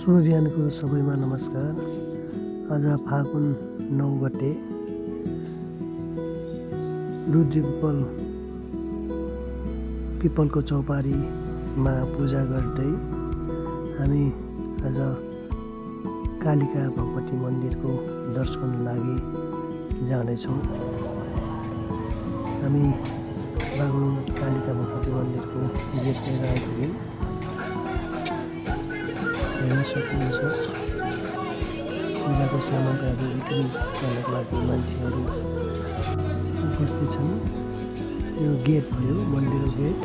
शुभ बिहानको सबैमा नमस्कार। आज फागुन 9 गते रुद्री पिपलको चौपारीमा पूजा गर्दै हामी आज कालिका भगवती मन्दिरको दर्शनको लागि जानेछौँ। हामी बागलुङ कालिका भगवती मन्दिरको गेटतिर आइपुग्यौँ। हेर्न सक्नुहुन्छ पूजाको सामग्रीहरू बिक्री गर्नको लागि मान्छेहरू उपस्थित छन्। यो गेट भयो, मन्दिरको गेट।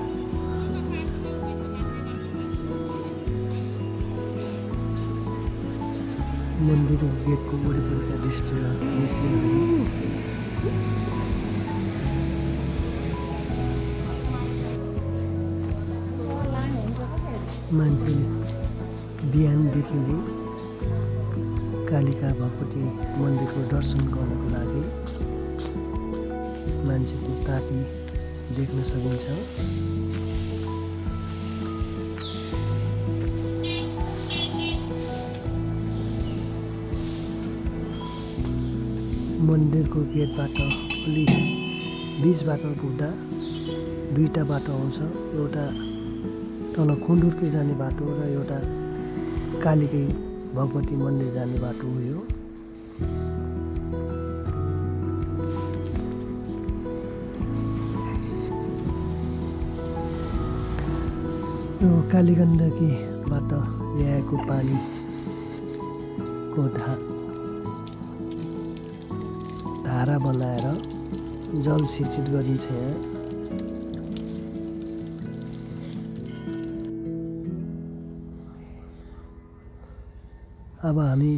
मन्दिरको गेटको वरिपरिका दृश्यहरू मान्छे बिहानदेखि नै कालिका भगवती मन्दिरको दर्शन गर्नको लागि मान्छेको ताती देख्न सकिन्छ। मन्दिरको गेटबाट अलि बिचबाट पुग्दा दुईटा बाटो आउँछ। एउटा तल खुन्डुरकै जाने बाटो र एउटा कालिकै भगवती मन्दिर जाने बाटो हो। यो कालीगण्डकीबाट ल्याएको पानीको धारा बनाएर जल सिंचित गरिन्छ। यहाँ अब हामी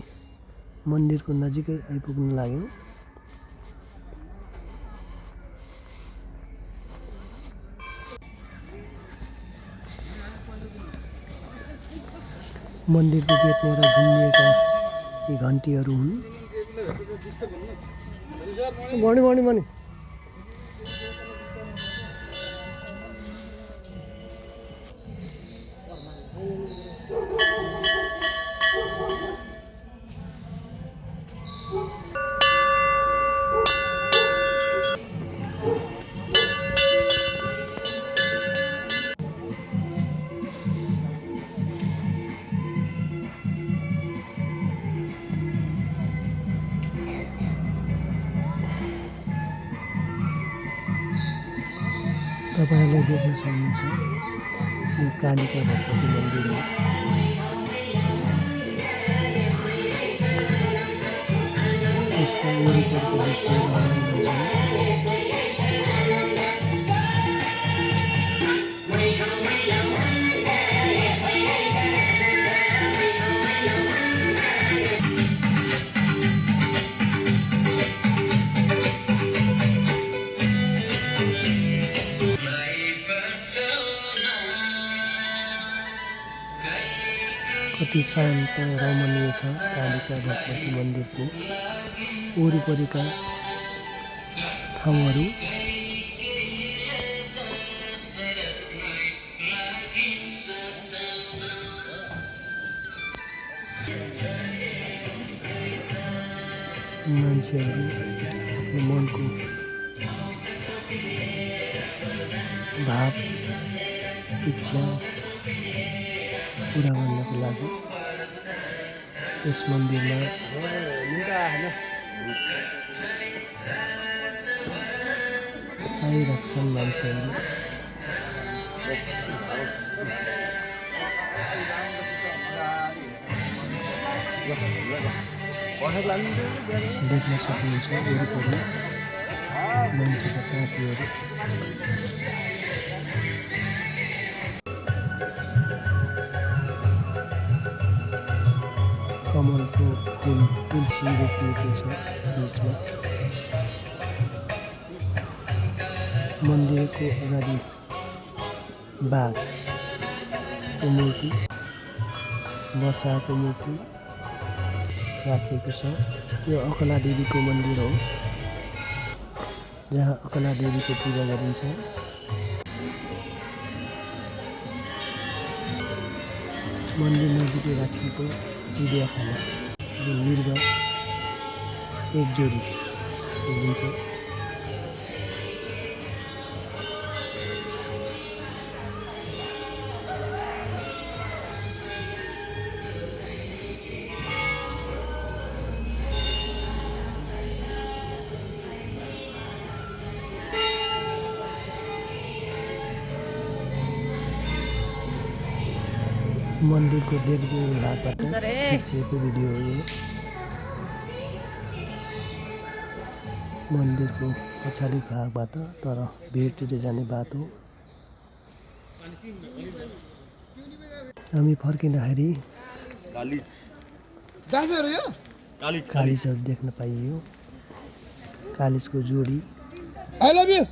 मन्दिरको नजिकै आइपुग्न लाग्यौँ। मन्दिरको गेटतिर झुन्डिएका यी घन्टीहरू हुन्। भनी तपाईहरुले देख्न सक्नुहुन्छ यो कालिका भगवती मन्दिर हो। यसका वरिपरिको दृश्यहरू रमाइलो छन्। कति शान्त रमणीय छ कालिका भगवती मन्दिरको वरिपरिका ठाउँहरू। मान्छेहरू आफ्नो मनको भाव इच्छा पुरा गर्नको लागि यस मन्दिरमा आइरहेछन् मान्छेहरू। देख्न सक्नुहुन्छ वरिपरि मान्छेका तातीहरू। कमलको फुल तुलसी रोपिएको छ बिचमा। मन्दिरको अगाडि बाघको मूर्ति, बसाको मूर्ति राखिएको छ। यो अकला देवीको मन्दिर हो, जहाँ अकला देवीको पूजा गरिन्छ। मन्दिर नजिकै राखिएको चिडियाखाना जुन मृग एक जोडी देखिन्छ। मन्दिरको देख्ने भागबाट खिचिएको भिडियो हो यो। मन्दिरको पछाडि भागबाट तर भिरतिर जाने बाटो। हामी फर्किँदाखेरि कालिजहरू देख्न पाइयो। कालिजको जोडी। I love you.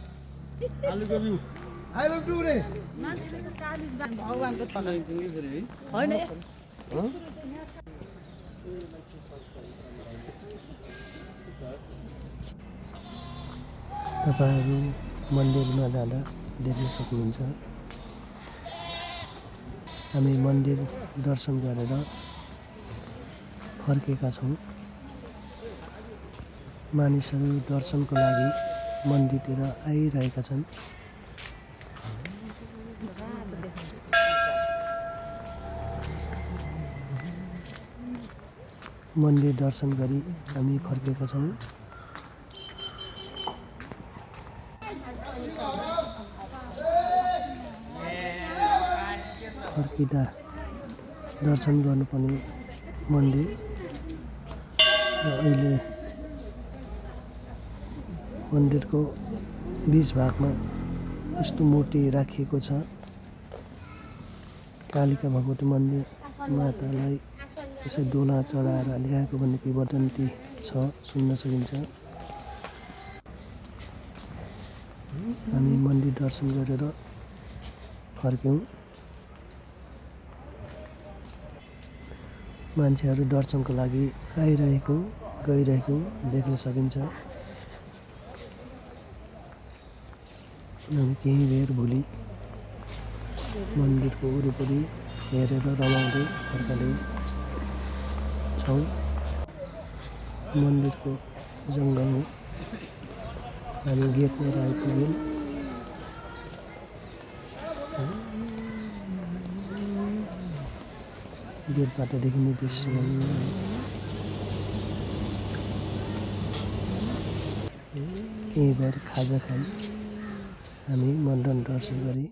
तपाईहरु मन्दिरमा जाँदा देख्न सक्नुहुन्छ। हामी मन्दिर दर्शन गरेर फर्केका छौँ। मानिसहरू दर्शनको लागि मन्दिरतिर आइरहेका छन्। मन्दिर दर्शन गरी हामी फर्केका छौँ। फर्किँदा दर्शन गर्नुपर्ने मन्दिर र अहिले मन्दिरको बीच भागमा यस्तो मूर्ति राखिएको छ। कालिका भगवती मन्दिर मातालाई यसै डोला चढाएर ल्याएको भन्ने किंवदन्ती छ, सुन्न सकिन्छ। हामी मन्दिर दर्शन गरेर फर्क्यौँ। मान्छेहरू दर्शनको लागि आइरहेको गइरहेको देख्न सकिन्छ। हामी केही बेर भोलि मन्दिरको वरिपरि हेरेर रमाउँदै फर्कँदै छौँ। मन्दिरको जङ्गल हो। हामी गेटमा आइपुग्यौँ। गेटबाट देखिने दृश्यहरू केही बेर खाजा खाई हामी मन्दिर दर्शन गरी